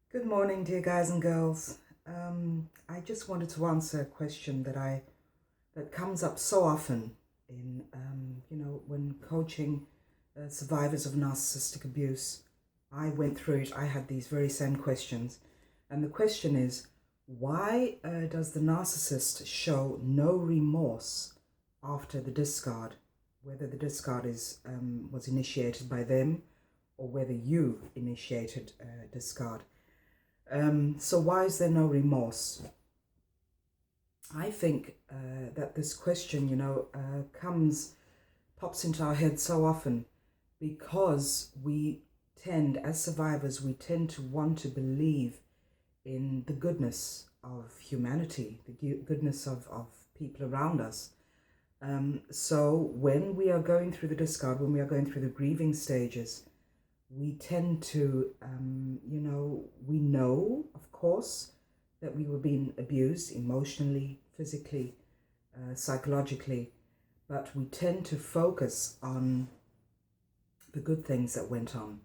Good morning, dear guys and girls. I just wanted to answer a question that comes up so often in when coaching survivors of narcissistic abuse. I went through it. I had these very same questions, and the question is, why does the narcissist show no remorse after the discard, whether the discard is was initiated by them or whether you initiated discard? So why is there no remorse? I think that this question, pops into our head so often because as survivors, we tend to want to believe in the goodness of humanity, the goodness of people around us. So when we are going through the discard, when we are going through the grieving stages, we tend to, we know, of course, that we were being abused emotionally, physically, psychologically, but we tend to focus on the good things that went on,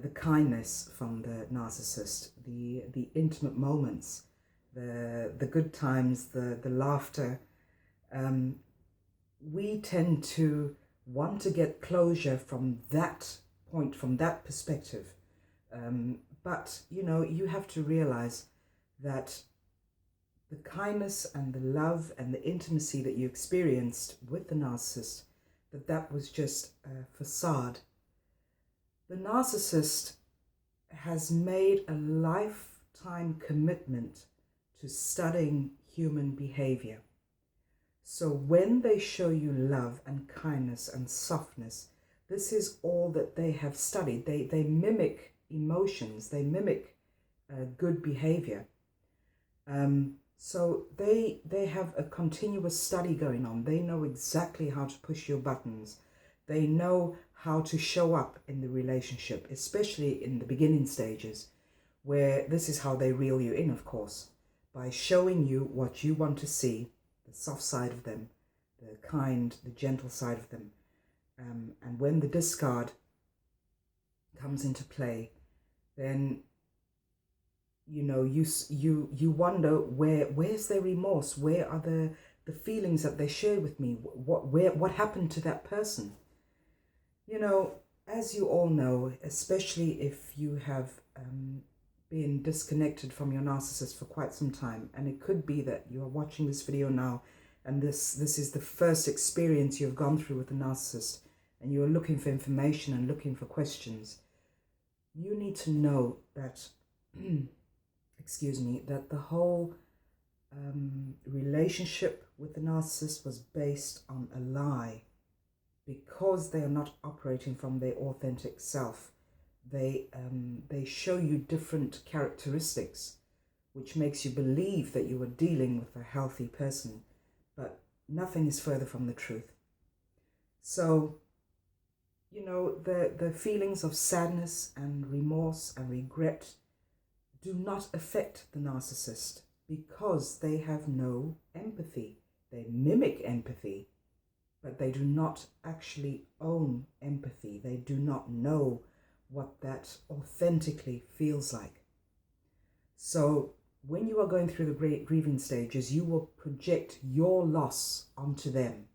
the kindness from the narcissist, the intimate moments, the good times, the laughter. We tend to want to get closure from that point, from that perspective. But you have to realize that the kindness and the love and the intimacy that you experienced with the narcissist, that was just a facade. The narcissist has made a lifetime commitment to studying human behavior. So when they show you love and kindness and softness, this is all that they have studied. They mimic emotions, they mimic good behavior. So they have a continuous study going on. They know exactly how to push your buttons. They know how to show up in the relationship, especially in the beginning stages, where this is how they reel you in, of course, by showing you what you want to see, the soft side of them, the kind, the gentle side of them. And when the discard comes into play, then you wonder where's their remorse? Where are the feelings that they share with me? What happened to that person? As you all know, especially if you have been disconnected from your narcissist for quite some time, and it could be that you are watching this video now and this is the first experience you've gone through with a narcissist, and you're looking for information and looking for questions, you need to know that, that the whole relationship with the narcissist was based on a lie, because they are not operating from their authentic self. They show you different characteristics, which makes you believe that you are dealing with a healthy person, but nothing is further from the truth. So, the feelings of sadness and remorse and regret do not affect the narcissist because they have no empathy. They mimic empathy, but they do not actually own empathy. They do not know what that authentically feels like. So when you are going through the great grieving stages, you will project your loss onto them.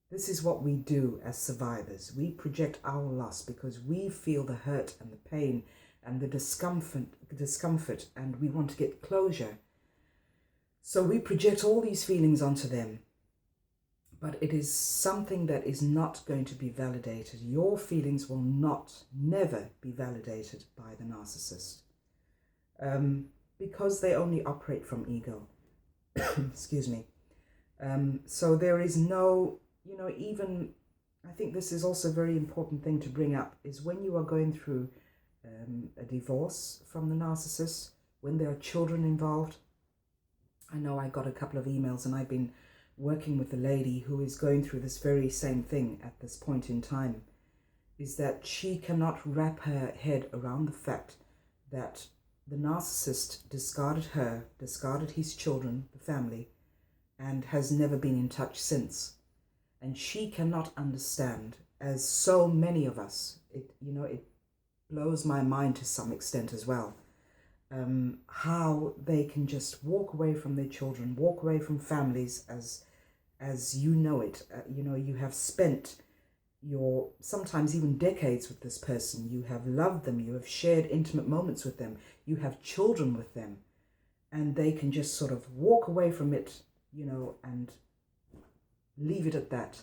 This is what we do as survivors. We project our loss because we feel the hurt and the pain and the discomfort, and we want to get closure. So we project all these feelings onto them. But it is something that is not going to be validated. Your feelings will never be validated by the narcissist, because they only operate from ego. Excuse me. So there is no, even, I think this is also a very important thing to bring up, is when you are going through a divorce from the narcissist, when there are children involved. I know I got a couple of emails, and I've been working with a lady who is going through this very same thing at this point in time, is that she cannot wrap her head around the fact that the narcissist discarded her, discarded his children, the family, and has never been in touch since. And she cannot understand, as so many of us, it blows my mind to some extent as well, how they can just walk away from their children, walk away from families as you know it. You have spent your sometimes even decades with this person. You have loved them, you have shared intimate moments with them, you have children with them, and they can just sort of walk away from it, and leave it at that.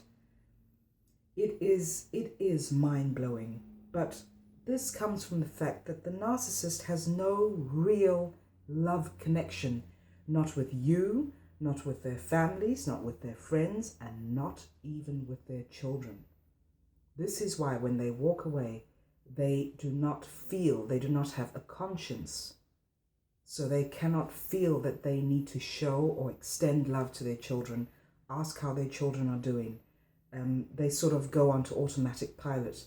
It is mind-blowing, but this comes from the fact that the narcissist has no real love connection, not with you, not with their families, not with their friends, and not even with their children. This is why when they walk away, they do not have a conscience. So they cannot feel that they need to show or extend love to their children, ask how their children are doing. They sort of go onto automatic pilot.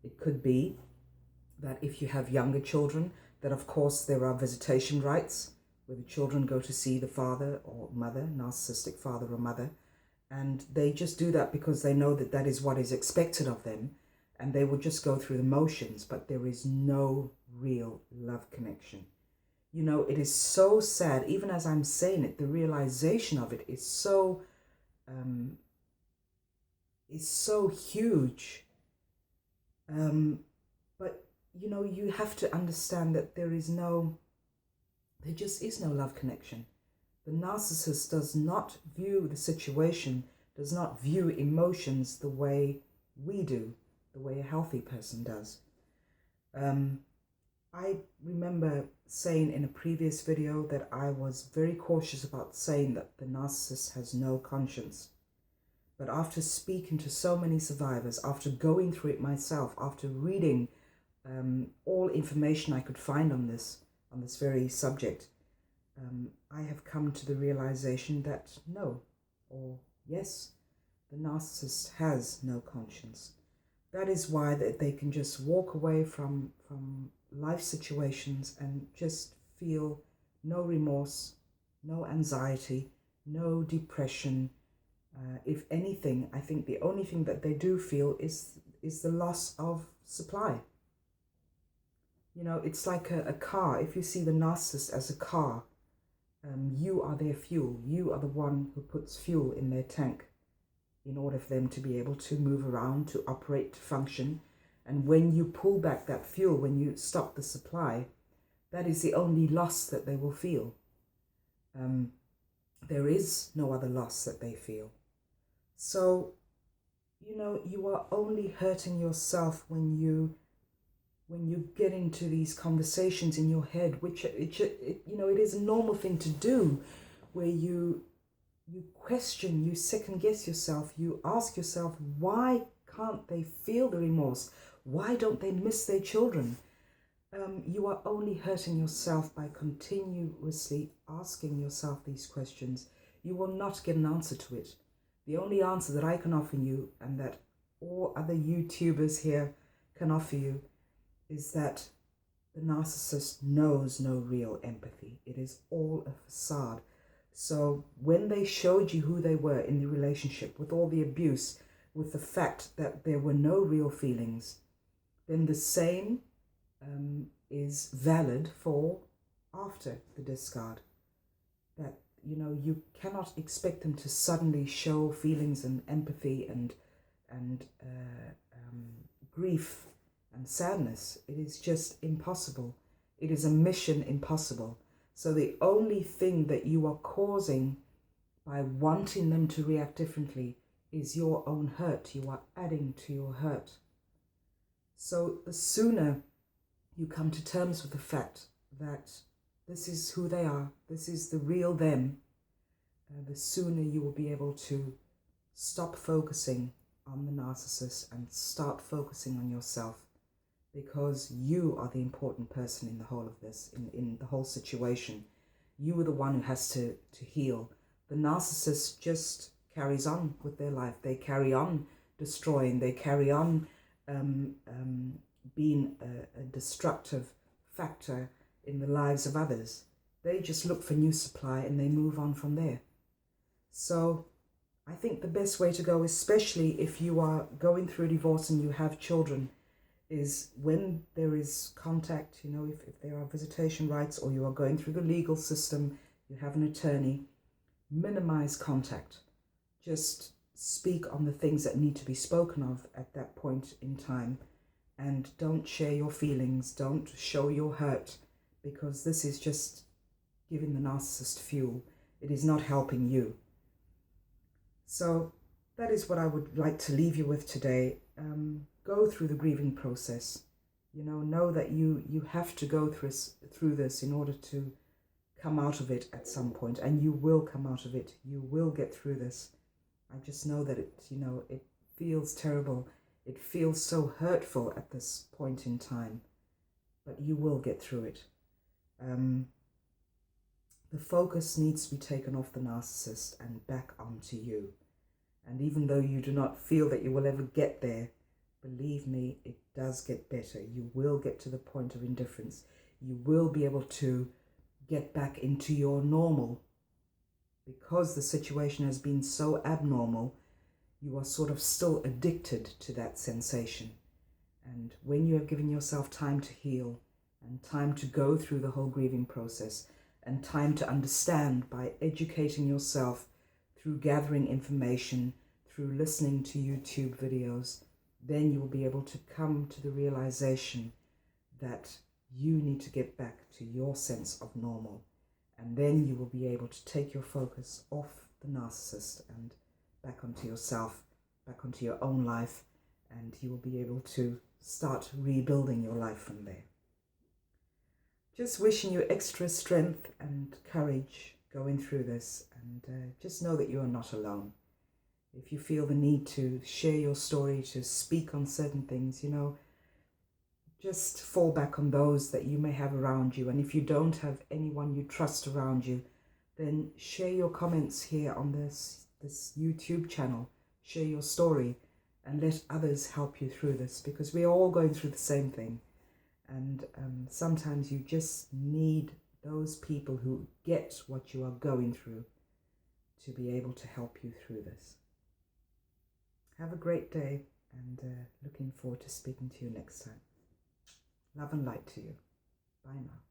It could be that if you have younger children, that of course there are visitation rights where the children go to see the father or mother, narcissistic father or mother, and they just do that because they know that that is what is expected of them, and they will just go through the motions, but there is no real love connection. It is so sad. Even as I'm saying it, the realization of it is so huge. But you have to understand that there just is no love connection. The narcissist does not view the situation, does not view emotions the way we do, the way a healthy person does. I remember saying in a previous video that I was very cautious about saying that the narcissist has no conscience. But after speaking to so many survivors, after going through it myself, after reading all information I could find on this very subject, I have come to the realization that no, or yes, the narcissist has no conscience. That is why they can just walk away from life situations and just feel no remorse, no anxiety, no depression. If anything, I think the only thing that they do feel is the loss of supply. It's like a car. If you see the narcissist as a car, you are their fuel. You are the one who puts fuel in their tank in order for them to be able to move around, to operate, to function. And when you pull back that fuel, when you stop the supply, that is the only loss that they will feel. There is no other loss that they feel. So, you are only hurting yourself when you get into these conversations in your head, which it is a normal thing to do, where you question, you second guess yourself, you ask yourself, why can't they feel the remorse? Why don't they miss their children? You are only hurting yourself by continuously asking yourself these questions. You will not get an answer to it. The only answer that I can offer you, and that all other YouTubers here can offer you, is that the narcissist knows no real empathy. It is all a facade. So when they showed you who they were in the relationship, with all the abuse, with the fact that there were no real feelings, then the same is valid for after the discard. That, you cannot expect them to suddenly show feelings and empathy and grief and sadness. It is just impossible. It is a mission impossible. So the only thing that you are causing by wanting them to react differently is your own hurt. You are adding to your hurt. So the sooner you come to terms with the fact that this is who they are, this is the real them, the sooner you will be able to stop focusing on the narcissist and start focusing on yourself, because you are the important person in the whole of this, in the whole situation. You are the one who has to heal. The narcissist just carries on with their life. They carry on destroying. They carry on being a destructive factor in the lives of others. They just look for new supply and they move on from there. So I think the best way to go, especially if you are going through a divorce and you have children, is when there is contact, if there are visitation rights or you are going through the legal system, you have an attorney, minimize contact. Just speak on the things that need to be spoken of at that point in time, and don't share your feelings, don't show your hurt, because this is just giving the narcissist fuel. It is not helping you. So that is what I would like to leave you with today. Go through the grieving process. Know that you have to go through this in order to come out of it at some point, and you will come out of it. You will get through this. I just know that it feels terrible. It feels so hurtful at this point in time, but you will get through it. The focus needs to be taken off the narcissist and back onto you. And even though you do not feel that you will ever get there, believe me, it does get better. You will get to the point of indifference. You will be able to get back into your normal. Because the situation has been so abnormal, you are sort of still addicted to that sensation. And when you have given yourself time to heal and time to go through the whole grieving process and time to understand by educating yourself through gathering information, through listening to YouTube videos, then you will be able to come to the realization that you need to get back to your sense of normal. And then you will be able to take your focus off the narcissist and back onto yourself, back onto your own life, and you will be able to start rebuilding your life from there. Just wishing you extra strength and courage going through this, and just know that you are not alone. If you feel the need to share your story, to speak on certain things, just fall back on those that you may have around you. And if you don't have anyone you trust around you, then share your comments here on this YouTube channel. Share your story and let others help you through this, because we are all going through the same thing. And sometimes you just need those people who get what you are going through to be able to help you through this. Have a great day, and looking forward to speaking to you next time. Love and light to you. Bye now.